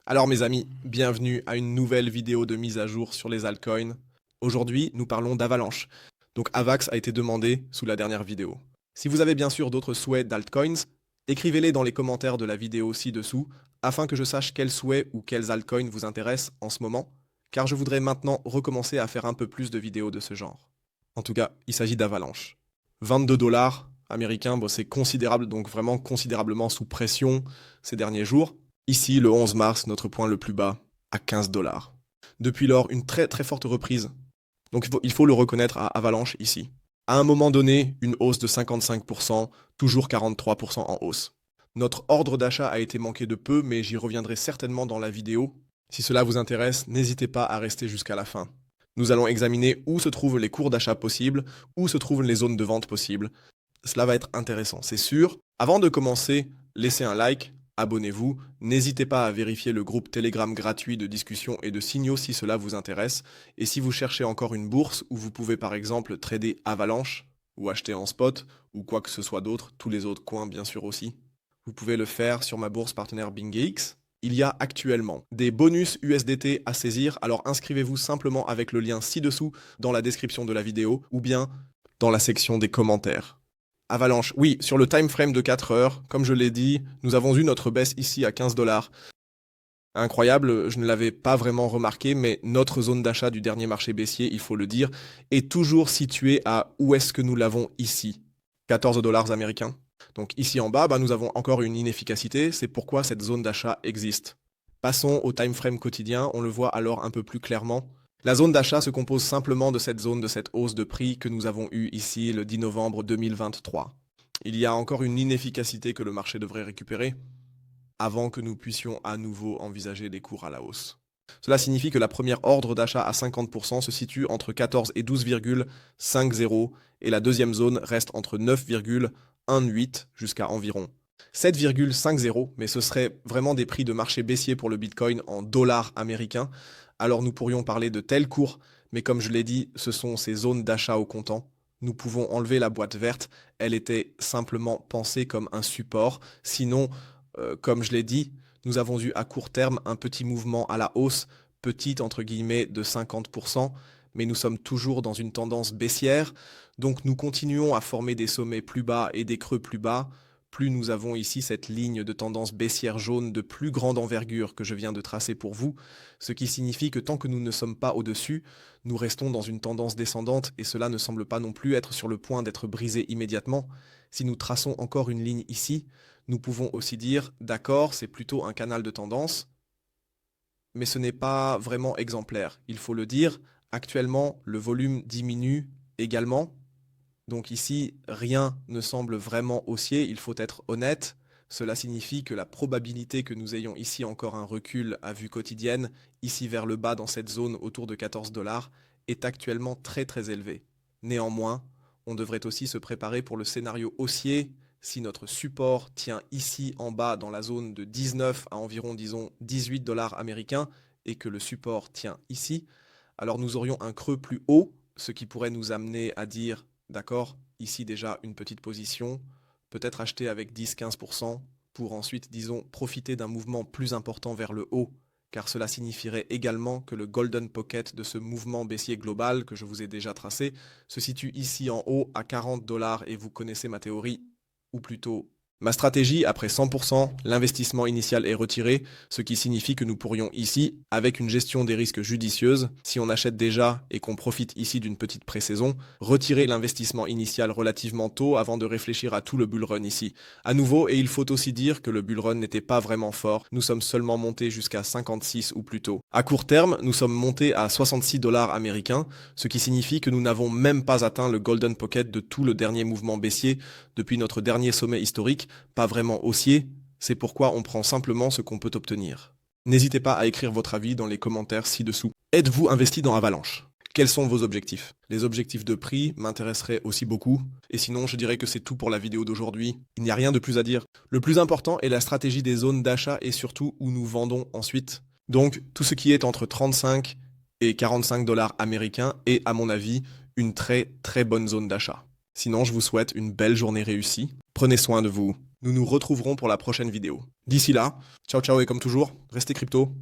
Alors mes amis, bienvenue à une nouvelle vidéo de mise à jour sur les altcoins. Aujourd'hui, nous parlons d'Avalanche. Donc Avax a été demandé sous la dernière vidéo. Si vous avez bien sûr d'autres souhaits d'altcoins, écrivez-les dans les commentaires de la vidéo ci-dessous afin que je sache quels souhaits ou quels altcoins vous intéressent en ce moment, car je voudrais maintenant recommencer à faire un peu plus de vidéos de ce genre. En tout cas, il s'agit d'Avalanche. 22 dollars américains, bon, c'est considérable, donc vraiment considérablement sous pression ces derniers jours. Ici, le 11 mars, notre point le plus bas, à 15 dollars. Depuis lors, une très très forte reprise. Donc il faut le reconnaître à Avalanche ici. À un moment donné, une hausse de 55%, toujours 43% en hausse. Notre ordre d'achat a été manqué de peu, mais j'y reviendrai certainement dans la vidéo. Si cela vous intéresse, n'hésitez pas à rester jusqu'à la fin. Nous allons examiner où se trouvent les cours d'achat possibles, où se trouvent les zones de vente possibles. Cela va être intéressant, c'est sûr. Avant de commencer, laissez un like, abonnez-vous, n'hésitez pas à vérifier le groupe Telegram gratuit de discussion et de signaux si cela vous intéresse. Et si vous cherchez encore une bourse où vous pouvez par exemple trader Avalanche, ou acheter en spot, ou quoi que ce soit d'autre, tous les autres coins bien sûr aussi, vous pouvez le faire sur ma bourse partenaire BingX. Il y a actuellement des bonus USDT à saisir, alors inscrivez-vous simplement avec le lien ci-dessous dans la description de la vidéo, ou bien dans la section des commentaires. Avalanche, oui, sur le time frame de 4 heures, comme je l'ai dit, nous avons eu notre baisse ici à 15 dollars. Incroyable, je ne l'avais pas vraiment remarqué, mais notre zone d'achat du dernier marché baissier, il faut le dire, est toujours située à où est-ce que nous l'avons ici, 14 dollars américains. Donc ici en bas, nous avons encore une inefficacité, c'est pourquoi cette zone d'achat existe. Passons au time frame quotidien, on le voit alors un peu plus clairement. La zone d'achat se compose simplement de cette zone de cette hausse de prix que nous avons eue ici le 10 novembre 2023. Il y a encore une inefficacité que le marché devrait récupérer avant que nous puissions à nouveau envisager des cours à la hausse. Cela signifie que la première ordre d'achat à 50% se situe entre 14 et 12,50 et la deuxième zone reste entre 9,18 jusqu'à environ 7,50, mais ce serait vraiment des prix de marché baissier pour le Bitcoin en dollars américains. Alors nous pourrions parler de tels cours, mais comme je l'ai dit, ce sont ces zones d'achat au comptant. Nous pouvons enlever la boîte verte, elle était simplement pensée comme un support. Sinon, comme je l'ai dit, nous avons eu à court terme un petit mouvement à la hausse, petite entre guillemets de 50%, mais nous sommes toujours dans une tendance baissière. Donc nous continuons à former des sommets plus bas et des creux plus bas. Plus nous avons ici cette ligne de tendance baissière jaune de plus grande envergure que je viens de tracer pour vous, ce qui signifie que tant que nous ne sommes pas au-dessus, nous restons dans une tendance descendante et cela ne semble pas non plus être sur le point d'être brisé immédiatement. Si nous traçons encore une ligne ici, nous pouvons aussi dire, d'accord, c'est plutôt un canal de tendance, mais ce n'est pas vraiment exemplaire. Il faut le dire, actuellement, le volume diminue également. Donc ici, rien ne semble vraiment haussier, il faut être honnête. Cela signifie que la probabilité que nous ayons ici encore un recul à vue quotidienne, ici vers le bas dans cette zone autour de 14 dollars, est actuellement très très élevée. Néanmoins, on devrait aussi se préparer pour le scénario haussier si notre support tient ici en bas dans la zone de 19 à environ, disons, 18 dollars américains et que le support tient ici, alors nous aurions un creux plus haut, ce qui pourrait nous amener à dire, d'accord, ici déjà une petite position, peut-être acheter avec 10-15% pour ensuite, disons, profiter d'un mouvement plus important vers le haut, car cela signifierait également que le golden pocket de ce mouvement baissier global que je vous ai déjà tracé se situe ici en haut à 40 dollars et vous connaissez ma théorie, ou plutôt ma stratégie, après 100%, l'investissement initial est retiré, ce qui signifie que nous pourrions ici, avec une gestion des risques judicieuse, si on achète déjà et qu'on profite ici d'une petite pré-saison, retirer l'investissement initial relativement tôt avant de réfléchir à tout le bull run ici. À nouveau, et il faut aussi dire que le bull run n'était pas vraiment fort, nous sommes seulement montés jusqu'à 56 ou plus tôt. À court terme, nous sommes montés à 66 dollars américains, ce qui signifie que nous n'avons même pas atteint le golden pocket de tout le dernier mouvement baissier depuis notre dernier sommet historique, pas vraiment haussier, c'est pourquoi on prend simplement ce qu'on peut obtenir. N'hésitez pas à écrire votre avis dans les commentaires ci-dessous. Êtes-vous investi dans Avalanche? Quels sont vos objectifs? Les objectifs de prix m'intéresseraient aussi beaucoup, et sinon je dirais que c'est tout pour la vidéo d'aujourd'hui. Il n'y a rien de plus à dire. Le plus important est la stratégie des zones d'achat et surtout où nous vendons ensuite. Donc tout ce qui est entre 35 et 45 dollars américains est à mon avis une très très bonne zone d'achat. Sinon je vous souhaite une belle journée réussie. Prenez soin de vous. nous nous retrouverons pour la prochaine vidéo. D'ici là, ciao ciao et comme toujours, restez crypto.